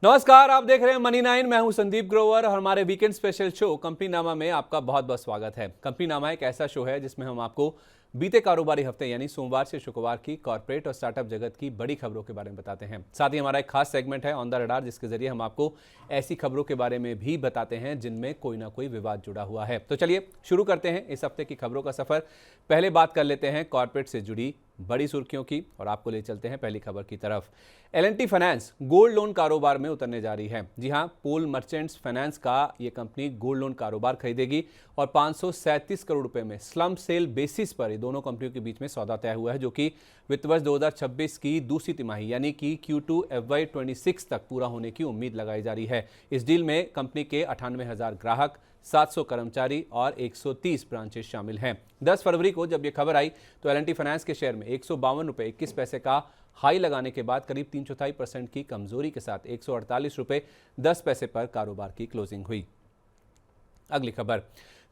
नमस्कार, आप देख रहे हैं मनी 9। मैं हूं संदीप ग्रोवर और हमारे वीकेंड स्पेशल शो कंपनी नामा में आपका बहुत बहुत स्वागत है। कंपनी नामा एक ऐसा शो है जिसमें हम आपको बीते कारोबारी हफ्ते यानी सोमवार से शुक्रवार की कॉर्पोरेट और स्टार्टअप जगत की बड़ी खबरों के बारे में बताते हैं। साथ ही हमारा एक खास सेगमेंट है ऑन द रडार, जिसके जरिए हम आपको ऐसी खबरों के बारे में भी बताते हैं जिनमें कोई ना कोई विवाद जुड़ा हुआ है। तो चलिए शुरू करते हैं इस हफ्ते की खबरों का सफर। पहले बात कर लेते हैं कॉर्पोरेट से जुड़ी बड़ी सुर्खियों की और आपको ले चलते हैं पहली खबर की तरफ। L&T फाइनेंस गोल्ड लोन कारोबार में उतरने जा रही है। जी हां, पोल मर्चेंट्स फाइनेंस का ये कंपनी गोल्ड लोन कारोबार खरीदेगी और 537 करोड़ रुपए में स्लम सेल बेसिस पर ये दोनों कंपनियों के बीच में सौदा तय हुआ है, जो कि वित्त वर्ष 2026 की दूसरी तिमाही यानी कि Q2 FY26 तक पूरा होने की उम्मीद लगाई जा रही है। इस डील में कंपनी के 98,000 ग्राहक, 700 कर्मचारी और 130 ब्रांचेस शामिल हैं। 10 फरवरी को जब यह खबर आई तो L&T फाइनेंस के शेयर में 152 रुपए 21 पैसे का हाई लगाने के बाद करीब 3/4% की कमजोरी के साथ 148 रुपए 10 पैसे पर कारोबार की क्लोजिंग हुई। अगली खबर,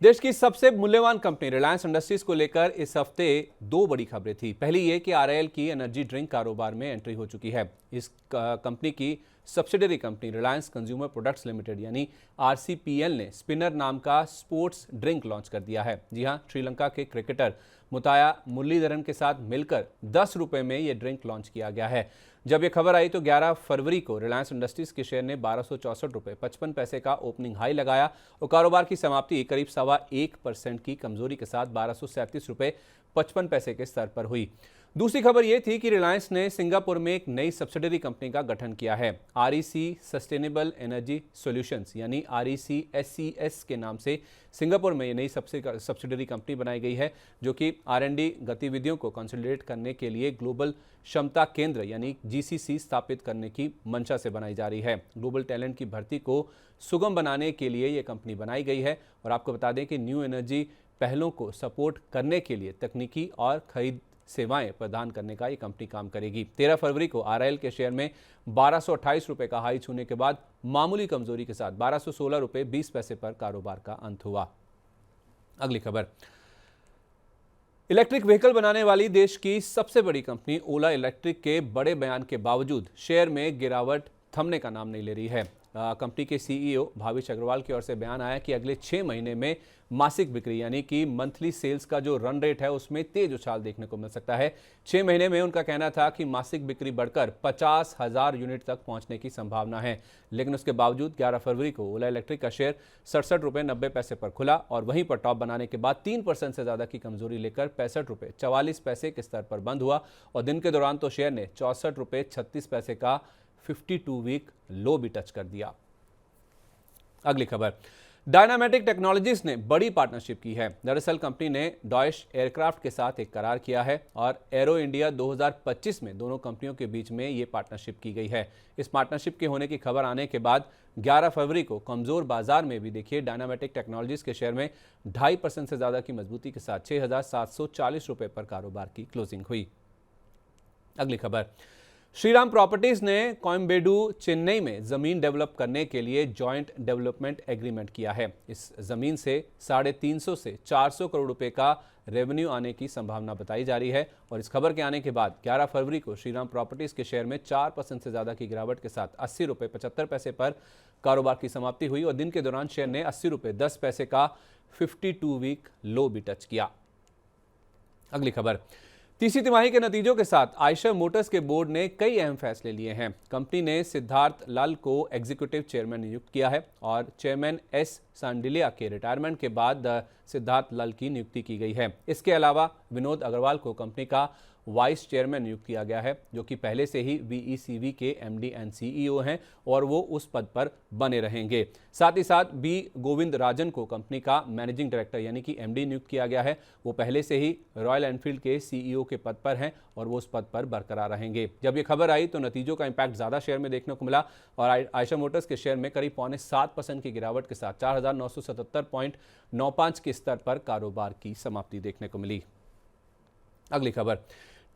देश की सबसे मूल्यवान कंपनी रिलायंस इंडस्ट्रीज को लेकर इस हफ्ते दो बड़ी खबरें थी। पहली ये कि RIL की एनर्जी ड्रिंक कारोबार में एंट्री हो चुकी है। इस कंपनी की subsidiary company Reliance consumer products limited यानी RCPL ने स्पिनर नाम का स्पोर्ट्स ड्रिंक लॉन्च कर दिया है। जी हां, श्रीलंका के क्रिकेटर मुताया मुरलीधरन के साथ मिलकर 10 रुपए में यह ड्रिंक लॉन्च किया गया है। जब यह खबर आई तो 11 फरवरी को रिलायंस इंडस्ट्रीज के शेयर ने 1264 रुपए 55 पैसे का ओपनिंग हाई लगाया और कारोबार की समाप्ति करीब 1.25% की कमजोरी के साथ 1237 रुपए 55 पैसे के स्तर पर हुई। दूसरी खबर यह थी कि रिलायंस ने सिंगापुर में एक नई सब्सिडरी कंपनी का गठन किया है। REC सस्टेनेबल एनर्जी सॉल्यूशंस यानी REC SCS के नाम से सिंगापुर में ये नई सब्सिडरी कंपनी बनाई गई है, जो कि R&D गतिविधियों को कंसोलिडेट करने के लिए ग्लोबल क्षमता केंद्र यानी GCC स्थापित करने की मंशा से बनाई जा रही है। ग्लोबल टैलेंट की भर्ती को सुगम बनाने के लिए ये कंपनी बनाई गई है और आपको बता दें कि न्यू एनर्जी पहलों को सपोर्ट करने के लिए तकनीकी और खरीद सेवाएं प्रदान करने का ये कंपनी काम करेगी। 13 फरवरी को RIL के शेयर में 1228 रुपए का हाई छूने के बाद मामूली कमजोरी के साथ 1216 रुपए 20 पैसे पर कारोबार का अंत हुआ। अगली खबर, इलेक्ट्रिक व्हीकल बनाने वाली देश की सबसे बड़ी कंपनी ओला इलेक्ट्रिक के बड़े बयान के बावजूद शेयर में गिरावट थमने का नाम नहीं ले रही है। कंपनी के CEO भाविश अग्रवाल की ओर से बयान आया कि अगले 6 महीने में मासिक बिक्री यानी कि मंथली सेल्स का जो रन रेट है उसमें तेज उछाल देखने को मिल सकता है। 6 महीने में उनका कहना था कि मासिक बिक्री बढ़कर 50,000 यूनिट तक पहुंचने की संभावना है, लेकिन उसके बावजूद 11 फरवरी को ओला इलेक्ट्रिक का शेयर 67 रुपए 90 पैसे पर खुला और वहीं पर टॉप बनाने के बाद 3% से ज्यादा की कमजोरी लेकर 65 रुपए 44 पैसे के स्तर पर बंद हुआ और दिन के दौरान तो शेयर ने 64 रुपए 36 पैसे का 52 वीक लो भी टच कर दिया। अगली खबर, डायनामेटिक टेक्नोलॉजीज ने बड़ी पार्टनरशिप की है। दरअसल कंपनी ने डॉयश एयरक्राफ्ट के साथ एक करार किया है और एरो इंडिया 2025 में दोनों कंपनियों के बीच में ये पार्टनरशिप की गई है। इस पार्टनरशिप के होने की खबर आने के बाद 11 फरवरी को कमजोर बाजार में भी देखिए डायनामेटिक टेक्नोलॉजीज के शेयर में 2.5% से ज्यादा की मजबूती के साथ 6,740 रुपए पर कारोबार की क्लोजिंग हुई। अगली खबर, श्रीराम प्रॉपर्टीज ने कोयम्बेडु चेन्नई में जमीन डेवलप करने के लिए जॉइंट डेवलपमेंट एग्रीमेंट किया है। इस जमीन से 350 से 400 करोड़ रुपए का रेवेन्यू आने की संभावना बताई जा रही है और इस खबर के आने के बाद 11 फरवरी को श्रीराम प्रॉपर्टीज के शेयर में 4% से ज्यादा की गिरावट के साथ 80 रुपए 75 पैसे पर कारोबार की समाप्ति हुई और दिन के दौरान शेयर ने 80 रुपए 10 पैसे का 52 वीक लो भी टच किया। अगली खबर, तीसरी तिमाही के नतीजों के साथ आयशर मोटर्स के बोर्ड ने कई अहम फैसले लिए हैं। कंपनी ने सिद्धार्थ लाल को एग्जीक्यूटिव चेयरमैन नियुक्त किया है और चेयरमैन S सांडिलिया के रिटायरमेंट के बाद सिद्धार्थ लाल की नियुक्ति की गई है। इसके अलावा विनोद अग्रवाल को कंपनी का वाइस चेयरमैन नियुक्त किया गया है, जो कि पहले से ही VECV के MD एंड CEO हैं और वो उस पद पर बने रहेंगे। साथ ही साथ B गोविंद राजन को कंपनी का मैनेजिंग डायरेक्टर यानी कि MD नियुक्त किया गया है। वो पहले से ही रॉयल एनफील्ड के CEO के पद पर हैं और वो उस पद पर बरकरार रहेंगे। जब ये खबर आई तो नतीजों का इम्पैक्ट ज़्यादा शेयर में देखने को मिला और आयशर मोटर्स के शेयर में करीब 7.25% की गिरावट के साथ 4,977.95 के स्तर पर कारोबार की समाप्ति देखने को मिली। अगली खबर,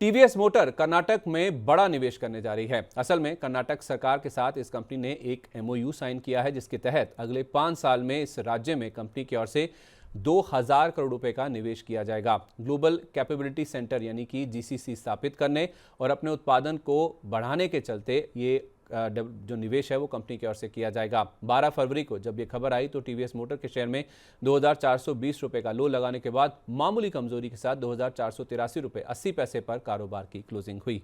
TVS मोटर कर्नाटक में बड़ा निवेश करने जा रही है। असल में कर्नाटक सरकार के साथ इस कंपनी ने एक MOU साइन किया है, जिसके तहत अगले 5 साल में इस राज्य में कंपनी की ओर से 2000 करोड़ रुपए का निवेश किया जाएगा। ग्लोबल कैपेबिलिटी सेंटर यानी कि GCC स्थापित करने और अपने उत्पादन को बढ़ाने के चलते ये जो निवेश है वो कंपनी की ओर से किया जाएगा। 12 फरवरी को जब ये खबर आई तो टीवीएस मोटर के शेयर में 2,420 रुपए का लो लगाने के बाद मामूली कमजोरी के साथ 2,483 रुपए 80 पैसे पर कारोबार की क्लोजिंग हुई।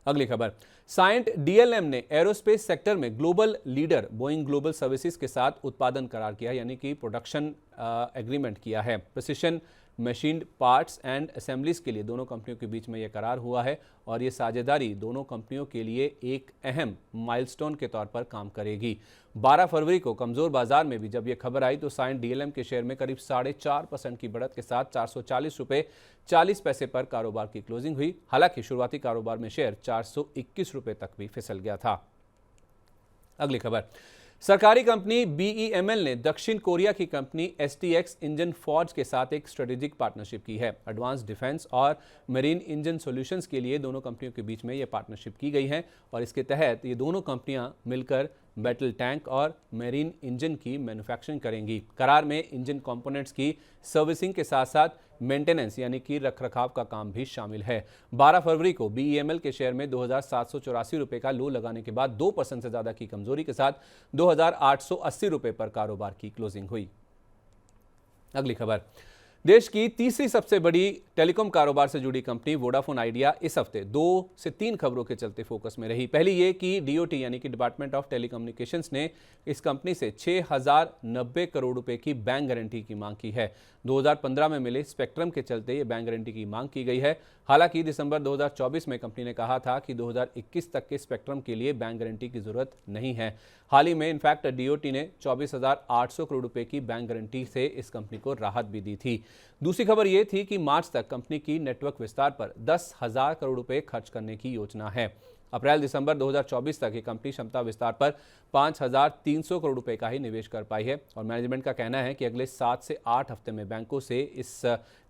अगली खबर, साइंट डीएलएम ने एरोस्पेस सेक्टर में global leader Boeing global services के साथ उत्पादन करार किया, यानी कि प्रोडक्शन एग्रीमेंट किया है। Precision machined parts and assemblies के लिए दोनों कंपनियों के बीच में यह करार हुआ है और ये साझेदारी दोनों कंपनियों के लिए एक अहम माइलस्टोन के तौर पर काम करेगी। 12 फरवरी को कमजोर बाजार में भी जब यह खबर आई तो साइंट डीएलएम के शेयर में करीब 4.5% की बढ़त के साथ 440 रुपए 40 पैसे पर कारोबार की क्लोजिंग हुई। हालांकि शुरुआती कारोबार में शेयर 421 रुपए तक भी फिसल गया था। अगली खबर, सरकारी कंपनी बीईएमएल ने दक्षिण कोरिया की कंपनी एसटीएक्स इंजन फॉर्ज के साथ एक स्ट्रेटेजिक पार्टनरशिप की है। एडवांस डिफेंस और मरीन इंजन सॉल्यूशंस के लिए दोनों कंपनियों के बीच में यह पार्टनरशिप की गई है और इसके तहत ये दोनों कंपनियां मिलकर बैटल टैंक और मेरीन इंजन की मैन्युफैक्चरिंग करेंगी। करार में इंजन कंपोनेंट्स की सर्विसिंग के साथ साथ मेंटेनेंस यानी कि रखरखाव का काम भी शामिल है। 12 फरवरी को बीईएमएल के शेयर में 2,784 रुपए का लो लगाने के बाद 2% से ज्यादा की कमजोरी के साथ 2,880 रुपए पर कारोबार की क्लोजिंग हुई। अगली खबर, देश की तीसरी सबसे बड़ी टेलीकॉम कारोबार से जुड़ी कंपनी वोडाफोन आइडिया इस हफ्ते 2 से 3 खबरों के चलते फोकस में रही। पहली ये कि डीओटी यानी कि डिपार्टमेंट ऑफ टेलीकम्युनिकेशंस ने इस कंपनी से 6,090 करोड़ रुपए की बैंक गारंटी की मांग की है। 2015 में मिले स्पेक्ट्रम के चलते ये बैंक गारंटी की मांग की गई है। हालांकि दिसंबर 2024 में कंपनी ने कहा था कि 2021 तक के स्पेक्ट्रम के लिए बैंक गारंटी की जरूरत नहीं है। हाल ही में इनफैक्ट डीओटी ने 24,800 करोड़ रुपए की बैंक गारंटी से इस कंपनी को राहत भी दी थी। दूसरी खबर यह थी कि मार्च तक कंपनी की नेटवर्क विस्तार पर 10,000 करोड़ रुपए खर्च करने की योजना है। अप्रैल दिसंबर 2024 तक ये कंपनी क्षमता विस्तार पर 5,300 करोड़ रुपए का ही निवेश कर पाई है और मैनेजमेंट का कहना है कि अगले 7 से 8 हफ्ते में बैंकों से इस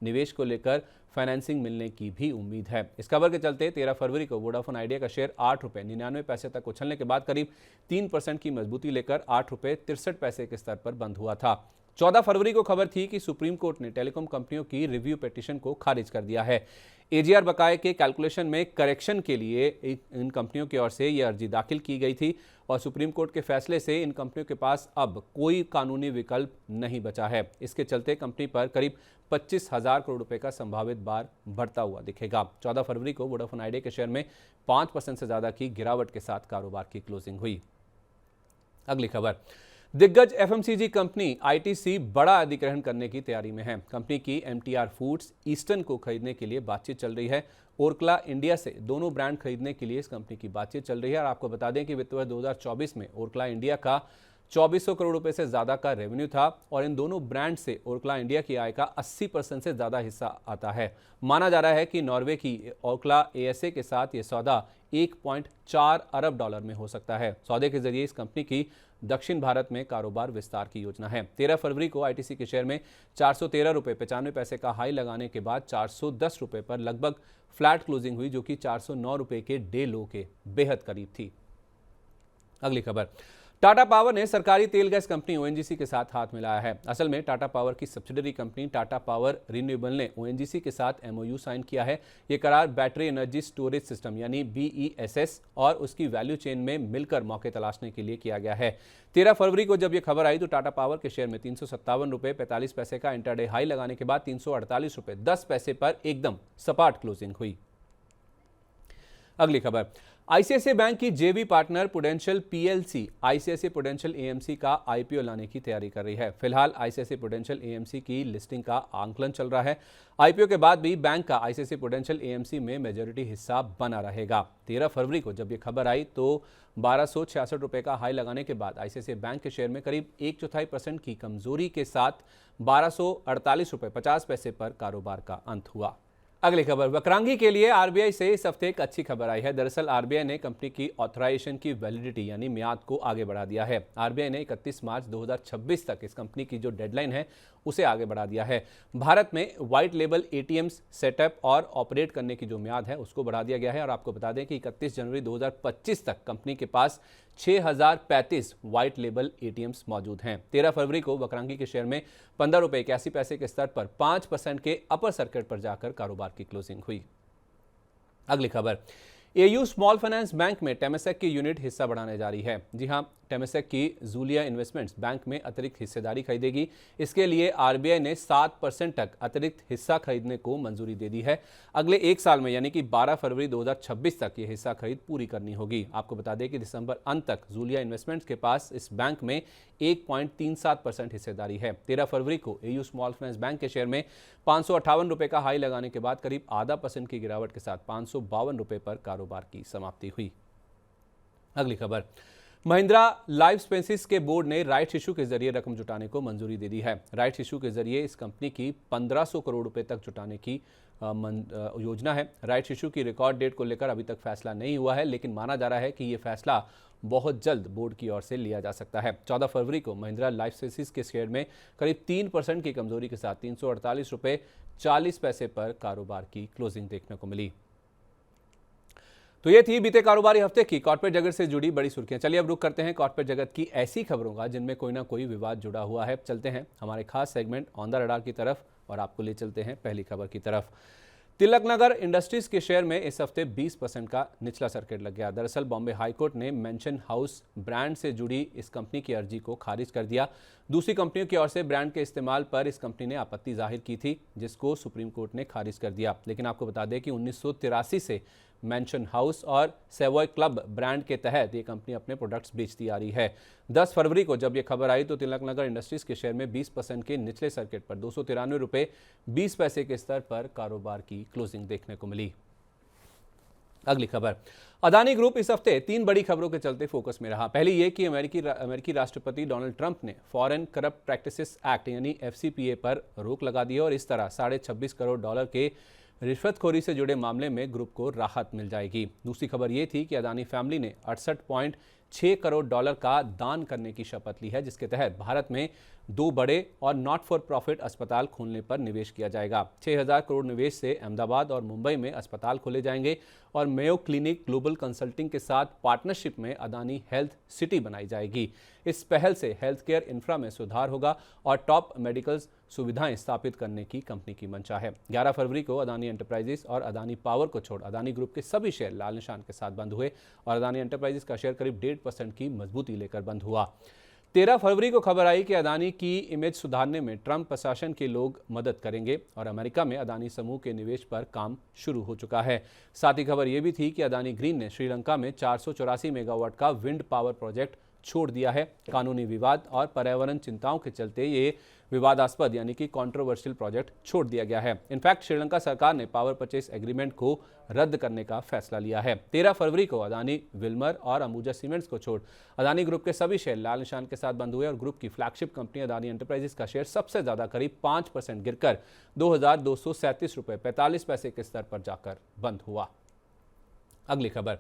निवेश को लेकर फाइनेंसिंग मिलने की भी उम्मीद है। इस खबर के चलते 13 फरवरी को वोडाफोन आइडिया का शेयर 8 रुपये 99 पैसे तक उछलने के बाद करीब 3% की मजबूती लेकर 8 रुपये 63 पैसे के स्तर पर बंद हुआ था। 14 फरवरी को खबर थी कि सुप्रीम कोर्ट ने टेलीकॉम कंपनियों की रिव्यू पिटीशन को खारिज कर दिया है। एजीआर बकाये के कैलकुलेशन में करेक्शन के लिए इन कंपनियों की ओर से यह अर्जी दाखिल की गई थी और सुप्रीम कोर्ट के फैसले से इन कंपनियों के पास अब कोई कानूनी विकल्प नहीं बचा है। इसके चलते कंपनी पर करीब 25,000 करोड़ रुपए का संभावित भार बढ़ता हुआ दिखेगा। 14 फरवरी को वोडाफोन आइडिया के शेयर में 5% से ज्यादा की गिरावट के साथ कारोबार की क्लोजिंग हुई। अगली खबर, दिग्गज एफएमसीजी कंपनी आईटीसी बड़ा अधिग्रहण करने की तैयारी में है। कंपनी की एमटीआर फूड्स ईस्टर्न को खरीदने के लिए बातचीत चल रही है। ओरकला इंडिया से दोनों ब्रांड खरीदने के लिए इस कंपनी की बातचीत चल रही है और आपको बता दें कि वित्त वर्ष 2024 में ओरकला इंडिया का 2400 करोड़ रुपए से ज्यादा का रेवेन्यू था और इन दोनों ब्रांड से ओरकला इंडिया की आय का 80% से ज्यादा हिस्सा आता है। माना जा रहा है कि नॉर्वे की ओरकला एएसए के साथ ये सौदा 1.4 अरब डॉलर में हो सकता है। सौदे के जरिए इस कंपनी की दक्षिण भारत में कारोबार विस्तार की योजना है। 13 फरवरी को आईटीसी के शेयर में 413 रुपए 95 पैसे का हाई लगाने के बाद 410 रुपए पर लगभग फ्लैट क्लोजिंग हुई, जो कि 409 रुपए के डे लो के बेहद करीब थी। अगली खबर, टाटा पावर ने सरकारी तेल गैस कंपनी ओएनजीसी के साथ हाथ मिलाया है। असल में टाटा पावर की subsidiary company Tata power renewable ने ओएनजीसी के साथ एमओयू साइन किया है। यह करार बैटरी एनर्जी स्टोरेज सिस्टम यानी बीईएसएस और उसकी वैल्यू चेन में मिलकर मौके तलाशने के लिए किया गया है। 13 फरवरी को जब यह खबर आई तो टाटा पावर के शेयर में 357 रुपए 45 पैसे का इंटरडे हाई लगाने के बाद 348 रुपए 10 पैसे पर एकदम सपाट क्लोजिंग हुई। अगली खबर, आईसीआईसीआई बैंक की जेवी partner prudential PLC ICICI prudential AMC का आईपीओ लाने की तैयारी कर रही है। फिलहाल आईसीआईसीआई प्रूडेंशियल एएमसी की लिस्टिंग का आंकलन चल रहा है। आईपीओ के बाद भी बैंक का आईसीआईसीआई प्रूडेंशियल एएमसी में मेजॉरिटी हिस्सा बना रहेगा। 13 फरवरी को जब यह खबर आई तो 1266 रुपए का हाई लगाने के बाद आईसीआईसीआई बैंक के शेयर में करीब 1/4% की कमजोरी के साथ 1248 रुपए 50 पैसे पर कारोबार का अंत हुआ। अगली खबर, वक्रांगी के लिए आरबीआई से इस हफ्ते एक अच्छी खबर आई है। दरअसल आरबीआई ने कंपनी की ऑथराइजेशन की वैलिडिटी यानी मियाद को आगे बढ़ा दिया है। आरबीआई ने 31 मार्च 2026 तक इस कंपनी की जो डेडलाइन है उसे आगे बढ़ा दिया है। भारत में व्हाइट लेबल एटीएम्स सेटअप और ऑपरेट करने की जो मियाद है उसको बढ़ा दिया गया है और आपको बता दें कि 31 जनवरी 2025 तक कंपनी के पास 6035 व्हाइट लेबल एटीएम्स मौजूद हैं। 13 फरवरी को वक्रांगी के शेयर में 15 रुपए 81 पैसे के स्तर पर 5% के अपर सर्किट पर जाकर कारोबार की क्लोजिंग हुई। अगली खबर, एयू स्मॉल फाइनेंस बैंक में टेमेसेक की यूनिट हिस्सा बढ़ाने जा रही है। जी हां, टेमेसेक की जूलिया इन्वेस्टमेंट्स बैंक में अतिरिक्त हिस्सेदारी खरीदेगी। इसके लिए आरबीआई ने 7% तक अतिरिक्त हिस्सा खरीदने को मंजूरी दे दी है। अगले एक साल में यानी कि 12 फरवरी 2026 तक ये हिस्सा खरीद पूरी करनी होगी। आपको बता दें कि दिसंबर अंत तक जूलिया इन्वेस्टमेंट्स के पास इस बैंक में 1.37% हिस्सेदारी है। 13 फरवरी को एयू स्मॉल फाइनेंस बैंक के शेयर में 558 रुपए का हाई लगाने के बाद करीब आधा % की गिरावट के साथ 552 रुपए पर कारोबार की समाप्ति हुई। अगली खबर, महिंद्रा लाइफ साइंसेज के बोर्ड ने राइट्स इशू के जरिए रकम जुटाने को मंजूरी दे दी है। राइट्स इशू के जरिए इस कंपनी की 1500 करोड़ रुपए तक जुटाने की योजना है। राइट्स इशू की रिकॉर्ड डेट को लेकर अभी तक फैसला नहीं हुआ है, लेकिन माना जा रहा है कि ये फैसला बहुत जल्द बोर्ड की ओर से लिया जा सकता है। 14 फरवरी को महिंद्रा लाइफ साइंसेज के शेयर में करीब 3% की कमजोरी के साथ 348 रुपए 40 पैसे पर कारोबार की क्लोजिंग देखने को मिली। तो ये थी बीते कारोबारी हफ्ते की कॉर्पोरेट जगत से जुड़ी बड़ी सुर्खियां। चलिए अब रुक करते हैं कॉर्पोरेट जगत की ऐसी खबरों का जिनमें कोई ना कोई विवाद जुड़ा हुआ है। चलते हैं हमारे खास सेगमेंट ऑन द रडार की तरफ और आपको ले चलते हैं पहली खबर की तरफ। तिलकनगर इंडस्ट्रीज के शेयर में इस हफ्ते 20% का निचला सर्किट लग गया। दरअसल बॉम्बे हाईकोर्ट ने मेंशन हाउस ब्रांड से जुड़ी इस कंपनी की अर्जी को खारिज कर दिया। दूसरी कंपनियों की ओर से ब्रांड के इस्तेमाल पर इस कंपनी ने आपत्ति जाहिर की थी, जिसको सुप्रीम कोर्ट ने खारिज कर दिया। लेकिन आपको बता दें कि 1983 से मेंशन हाउस और सेवॉय क्लब ब्रांड के तहत ये कंपनी अपने प्रोडक्ट्स बेचती आ रही है। 10 फरवरी को जब ये खबर आई तो तिलकनगर इंडस्ट्रीज के शेयर में 20% के निचले सर्किट पर 293 रुपए 20 पैसे के स्तर पर कारोबार की क्लोजिंग देखने को मिली। अगली खबर, अदानी ग्रुप इस हफ्ते 3 बड़ी खबरों के चलते फोकस में रहा। पहली ये कि अमेरिकी राष्ट्रपति डोनाल्ड ट्रंप ने फॉरेन करप्ट प्रैक्टिसेस एक्ट यानी FCPA पर रोक लगा दी और इस तरह $26.5 करोड़ के रिश्वतखोरी से जुड़े मामले में ग्रुप को राहत मिल जाएगी। दूसरी खबर ये थी कि अदानी फैमिली ने $68.6 करोड़ का दान करने की शपथ ली है, जिसके तहत भारत में 2 बड़े और नॉट फॉर प्रॉफिट अस्पताल खोलने पर निवेश किया जाएगा। 6000 करोड़ निवेश से अहमदाबाद और मुंबई में अस्पताल खोले जाएंगे और मेयो क्लिनिक ग्लोबल कंसल्टिंग के साथ पार्टनरशिप में अदानी हेल्थ सिटी बनाई जाएगी। इस पहल से हेल्थ केयर इंफ्रा में सुधार होगा और टॉप मेडिकल सुविधाएं स्थापित करने की कंपनी की मंशा है। 11 फरवरी को अदानी एंटरप्राइजेस और अदानी पावर को छोड़ अदानी ग्रुप के सभी शेयर लाल निशान के साथ बंद हुए और अदानी एंटरप्राइजेस का शेयर करीब 1.5% की मजबूती लेकर बंद हुआ। 13 फरवरी को खबर आई कि अदानी की इमेज सुधारने में ट्रंप प्रशासन के लोग मदद करेंगे और अमेरिका में अदानी समूह के निवेश पर काम शुरू हो चुका है। साथ ही खबर यह भी थी कि अदानी ग्रीन ने श्रीलंका में 484 मेगावाट का विंड पावर प्रोजेक्ट छोड़ दिया है। कानूनी विवाद और पर्यावरण चिंताओं के चलते ये विवादास्पद यानी कि कंट्रोवर्शियल प्रोजेक्ट छोड़ दिया गया है। इनफैक्ट श्रीलंका सरकार ने पावर परचेस एग्रीमेंट को रद्द करने का फैसला लिया है। 13 फरवरी को अदानी विल्मर और अंबुजा सीमेंट्स को छोड़ अदानी ग्रुप के सभी शेयर लाल निशान के साथ बंद हुए और ग्रुप की फ्लैगशिप कंपनी अदानी एंटरप्राइजेस का शेयर सबसे ज्यादा करीब 5% गिरकर 2237 रुपए 45 पैसे के स्तर पर जाकर बंद हुआ। अगली खबर,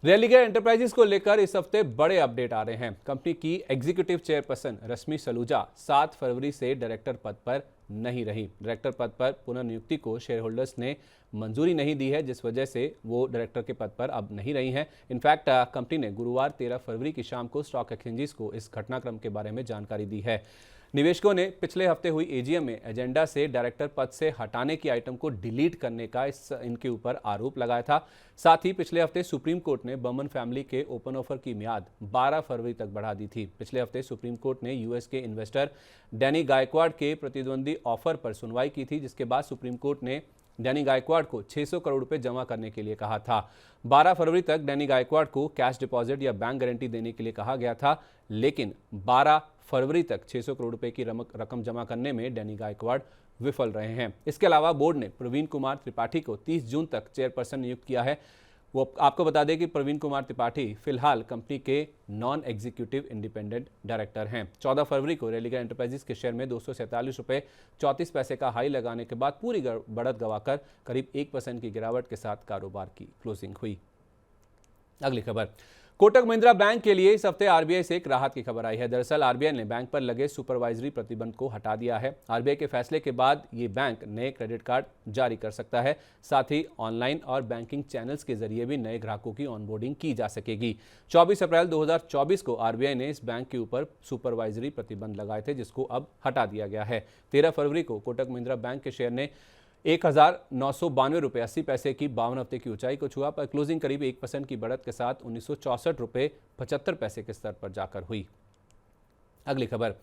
रेलिगेयर एंटरप्राइजेस को लेकर इस हफ्ते बड़े अपडेट आ रहे हैं। कंपनी की एग्जीक्यूटिव चेयरपर्सन रश्मि सलूजा 7 फरवरी से डायरेक्टर पद पर नहीं रही। डायरेक्टर पद पर पुनर्नियुक्ति को शेयर होल्डर्स ने मंजूरी नहीं दी है, जिस वजह से वो डायरेक्टर के पद पर अब नहीं रही हैं। इनफैक्ट कंपनी ने गुरुवार 13 फरवरी की शाम को स्टॉक एक्सचेंजेस को इस घटनाक्रम के बारे में जानकारी दी है। निवेशकों ने पिछले हफ्ते हुई एजीएम में एजेंडा से डायरेक्टर पद से हटाने की आइटम को डिलीट करने का इनके ऊपर आरोप लगाया था। साथ ही पिछले हफ्ते सुप्रीम कोर्ट ने बर्मन फैमिली के ओपन ऑफर की मियाद 12 फरवरी तक बढ़ा दी थी। पिछले हफ्ते सुप्रीम कोर्ट ने यूएस के इन्वेस्टर डैनी गायकवाड के प्रतिद्वंदी ऑफर पर सुनवाई की थी, जिसके बाद सुप्रीम कोर्ट ने डैनी गायकवाड को 600 करोड़ रुपए जमा करने के लिए कहा था। 12 फरवरी तक डैनी गायकवाड को कैश डिपॉजिट या बैंक गारंटी देने के लिए कहा गया था, लेकिन 12 फरवरी तक 600 करोड़ रुपए की रकम जमा करने में डैनी गायकवाड विफल रहे हैं। इसके अलावा बोर्ड ने प्रवीण कुमार त्रिपाठी को 30 जून तक चेयरपर्सन नियुक्त किया है। वो आपको बता दें कि प्रवीण कुमार त्रिपाठी फिलहाल कंपनी के नॉन एग्जीक्यूटिव इंडिपेंडेंट डायरेक्टर हैं। 14 फरवरी को रेलिगेयर एंटरप्राइजेस के शेयर में 247 रुपए 34 पैसे का हाई लगाने के बाद पूरी बढ़त गंवाकर करीब 1% की गिरावट के साथ कारोबार की क्लोजिंग हुई। अगली खबर, कोटक महिंद्रा बैंक के लिए इस हफ्ते आरबीआई से एक राहत की खबर आई है। दरअसल आरबीआई ने बैंक पर लगे सुपरवाइजरी प्रतिबंध को हटा दिया है। आरबीआई के फैसले के बाद ये बैंक नए क्रेडिट कार्ड जारी कर सकता है। साथ ही ऑनलाइन और बैंकिंग चैनल्स के जरिए भी नए ग्राहकों की ऑनबोर्डिंग की जा सकेगी। 24 अप्रैल 2024 को आरबीआई ने इस बैंक के ऊपर सुपरवाइजरी प्रतिबंध लगाए थे, जिसको अब हटा दिया गया है। 13 फरवरी को कोटक महिंद्रा बैंक के शेयर ने ₹1,992.80 की 52 हफ्ते की ऊंचाई को छुआ, पर क्लोजिंग करीब 1% की बढ़त के साथ ₹1964.75 के स्तर पर जाकर हुई। अगली खबर,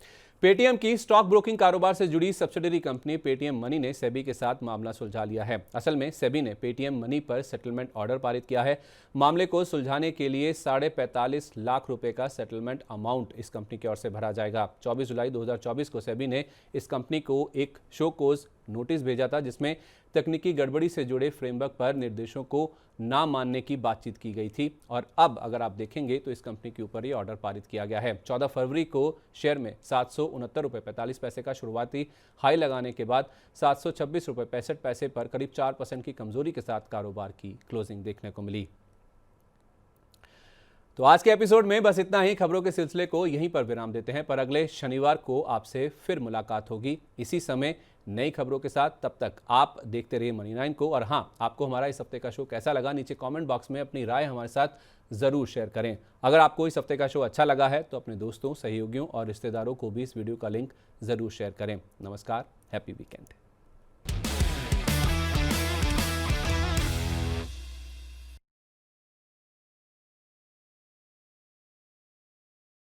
पेटीएम की स्टॉक ब्रोकिंग कारोबार से जुड़ी सब्सिडरी कंपनी पेटीएम मनी ने सेबी के साथ मामला सुलझा लिया है। असल में सेबी ने पेटीएम मनी पर सेटलमेंट ऑर्डर पारित किया है। मामले को सुलझाने के लिए 45.5 लाख रुपए का सेटलमेंट अमाउंट इस कंपनी की ओर से भरा जाएगा। 24 जुलाई 2024 को सेबी ने इस कंपनी को एक शो कोज नोटिस भेजा था, जिसमें तकनीकी गड़बड़ी से जुड़े फ्रेमवर्क पर निर्देशों को ना मानने की बातचीत की गई थी। और अब अगर आप देखेंगे तो इस कंपनी के ऊपर ये ऑर्डर पारित किया गया है। 14 फरवरी को शेयर में ₹769.45 का शुरुआती हाई लगाने के बाद ₹726.65 पर करीब 4% की कमजोरी के साथ कारोबार की क्लोजिंग देखने को मिली। तो आज के एपिसोड में बस इतना ही। खबरों के सिलसिले को यहीं पर विराम देते हैं, पर अगले शनिवार को आपसे फिर मुलाकात होगी इसी समय नई खबरों के साथ। तब तक आप देखते रहिए मनी 9 को। और हाँ, आपको हमारा इस हफ्ते का शो कैसा लगा, नीचे कमेंट बॉक्स में अपनी राय हमारे साथ ज़रूर शेयर करें। अगर आपको इस हफ्ते का शो अच्छा लगा है तो अपने दोस्तों, सहयोगियों और रिश्तेदारों को भी इस वीडियो का लिंक ज़रूर शेयर करें। नमस्कार, हैप्पी वीकेंड।